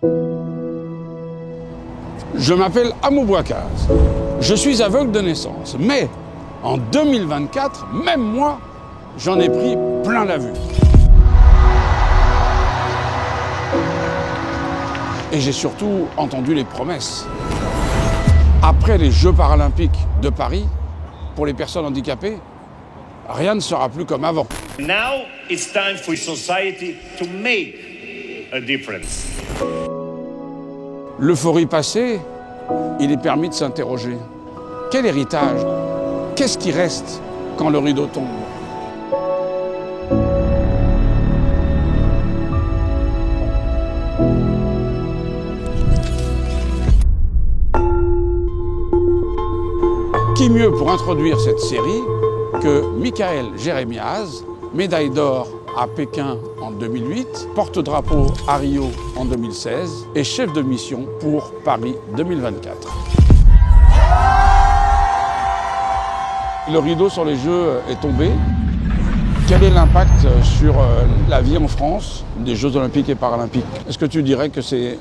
Je m'appelle Amou Bouakaz. Je suis aveugle de naissance. Mais en 2024, même moi, j'en ai pris plein la vue. Et j'ai surtout entendu les promesses. Après les Jeux paralympiques de Paris, pour les personnes handicapées, rien ne sera plus comme avant. Now it's time for society to make a difference. L'euphorie passée, il est permis de s'interroger. Quel héritage? Qu'est-ce qui reste quand le rideau tombe? Qui mieux pour introduire cette série que Michael Jérémiaz, médaille d'or à Pékin en 2008, porte-drapeau à Rio en 2016 et chef de mission pour Paris 2024. Le rideau sur les Jeux est tombé. Quel est l'impact sur la vie en France des Jeux Olympiques et Paralympiques? Est-ce que tu dirais que c'est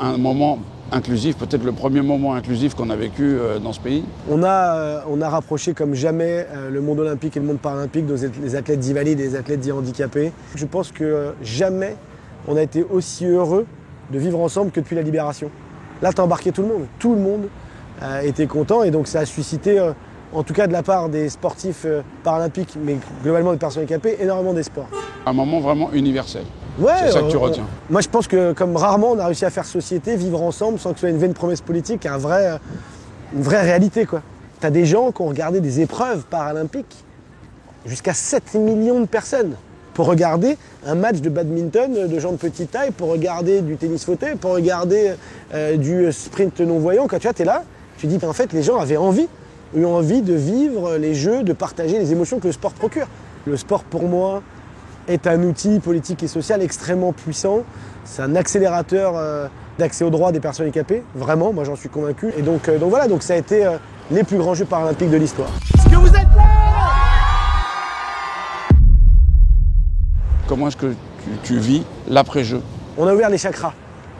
un moment inclusif, peut-être le premier moment inclusif qu'on a vécu dans ce pays? On a rapproché comme jamais le monde olympique et le monde paralympique, les athlètes dits valides et les athlètes dits handicapés. Je pense que jamais on a été aussi heureux de vivre ensemble que depuis la Libération. Là, tu as embarqué tout le monde était content et donc ça a suscité, en tout cas de la part des sportifs paralympiques, mais globalement des personnes handicapées, énormément d'espoir. Un moment vraiment universel. Ouais, c'est ça que tu retiens. Moi, je pense que comme rarement, on a réussi à faire société, vivre ensemble, sans que ce soit une vaine promesse politique, une vraie réalité, quoi. T'as des gens qui ont regardé des épreuves paralympiques, jusqu'à 7 millions de personnes, pour regarder un match de badminton de gens de petite taille, pour regarder du tennis fauteuil, pour regarder du sprint non-voyant. Quand tu vois, t'es là, tu dis, en fait, les gens avaient envie, ont envie de vivre les jeux, de partager les émotions que le sport procure. Le sport, pour moi, est un outil politique et social extrêmement puissant. C'est un accélérateur d'accès aux droits des personnes handicapées, vraiment, moi j'en suis convaincu. Et donc voilà, donc ça a été les plus grands Jeux paralympiques de l'histoire. Est-ce que vous êtes là? Comment est-ce que tu vis l'après-jeu? On a ouvert les chakras.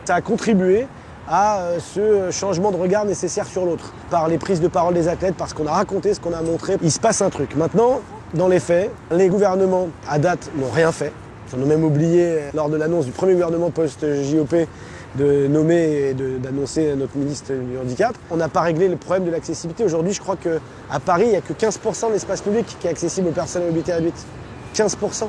Ça a contribué à ce changement de regard nécessaire sur l'autre. Par les prises de parole des athlètes, parce qu'on a raconté, ce qu'on a montré, il se passe un truc. Maintenant, dans les faits, les gouvernements, à date, n'ont rien fait. Ils en ont même oublié, lors de l'annonce du premier gouvernement post-JOP, de nommer et d'annoncer notre ministre du Handicap. On n'a pas réglé le problème de l'accessibilité. Aujourd'hui, je crois qu'à Paris, il n'y a que 15% de l'espace public qui est accessible aux personnes à mobilité réduite. 15%. Mais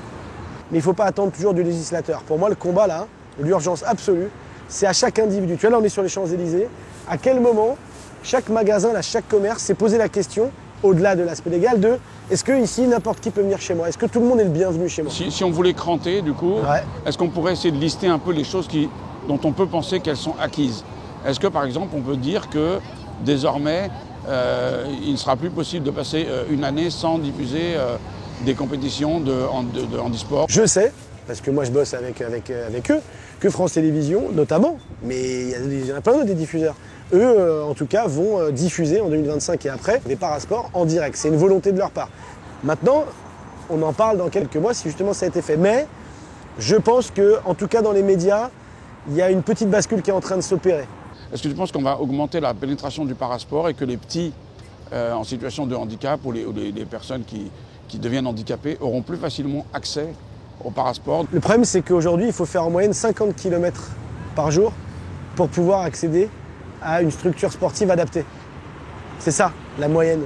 il ne faut pas attendre toujours du législateur. Pour moi, le combat, là, l'urgence absolue, c'est à chaque individu. Tu vois, là, on est sur les Champs-Élysées. À quel moment, chaque magasin, là, chaque commerce s'est posé la question, au-delà de l'aspect légal, de est-ce que ici, n'importe qui peut venir chez moi? Est-ce que tout le monde est le bienvenu chez moi? Si on voulait cranter, du coup, ouais. Est-ce qu'on pourrait essayer de lister un peu les choses dont on peut penser qu'elles sont acquises? Est-ce que, par exemple, on peut dire que, désormais, il ne sera plus possible de passer une année sans diffuser des compétitions de handisport? Je sais, parce que moi je bosse avec eux, que France Télévisions, notamment, mais il y en a plein d'autres des diffuseurs, eux, en tout cas, vont diffuser en 2025 et après des parasports en direct. C'est une volonté de leur part. Maintenant, on en parle dans quelques mois si justement ça a été fait. Mais je pense que, en tout cas dans les médias, il y a une petite bascule qui est en train de s'opérer. Est-ce que tu penses qu'on va augmenter la pénétration du parasport et que les petits en situation de handicap ou les personnes qui deviennent handicapés auront plus facilement accès au parasport? Le problème, c'est qu'aujourd'hui, il faut faire en moyenne 50 km par jour pour pouvoir accéder à une structure sportive adaptée. C'est ça, la moyenne,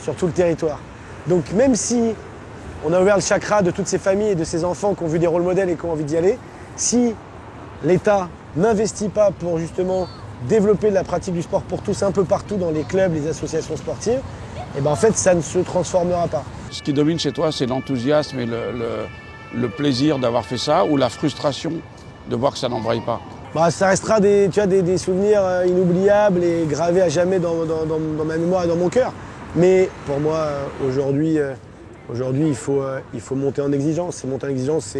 sur tout le territoire. Donc même si on a ouvert le chakra de toutes ces familles et de ces enfants qui ont vu des rôles modèles et qui ont envie d'y aller, si l'État n'investit pas pour justement développer la pratique du sport pour tous un peu partout dans les clubs, les associations sportives, et ben en fait ça ne se transformera pas. Ce qui domine chez toi, c'est l'enthousiasme et le plaisir d'avoir fait ça ou la frustration de voir que ça n'embraye pas? Bah, ça restera des souvenirs inoubliables et gravés à jamais dans ma mémoire et dans mon cœur. Mais pour moi, aujourd'hui, il faut monter en exigence. Et monter en exigence,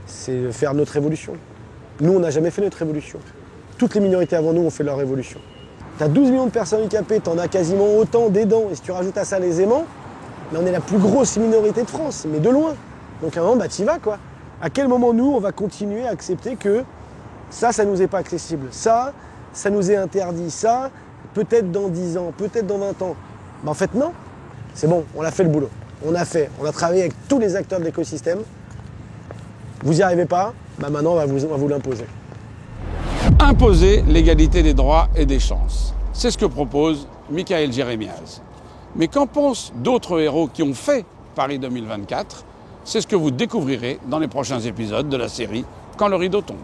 c'est faire notre révolution. Nous, on n'a jamais fait notre révolution. Toutes les minorités avant nous ont fait leur révolution. Tu as 12 millions de personnes handicapées, tu en as quasiment autant d'aidants. Et si tu rajoutes à ça les aimants, là, on est la plus grosse minorité de France, mais de loin. Donc à un moment, bah, t'y vas, quoi. À quel moment, nous, on va continuer à accepter que Ça nous est pas accessible. Ça nous est interdit. Ça, peut-être dans 10 ans, peut-être dans 20 ans. Ben, en fait, non. C'est bon, on a fait le boulot. On a travaillé avec tous les acteurs de l'écosystème. Vous n'y arrivez pas, ben maintenant on va vous l'imposer. Imposer l'égalité des droits et des chances. C'est ce que propose Michaël Jérémiaz. Mais qu'en pensent d'autres héros qui ont fait Paris 2024 ? C'est ce que vous découvrirez dans les prochains épisodes de la série Quand le rideau tombe.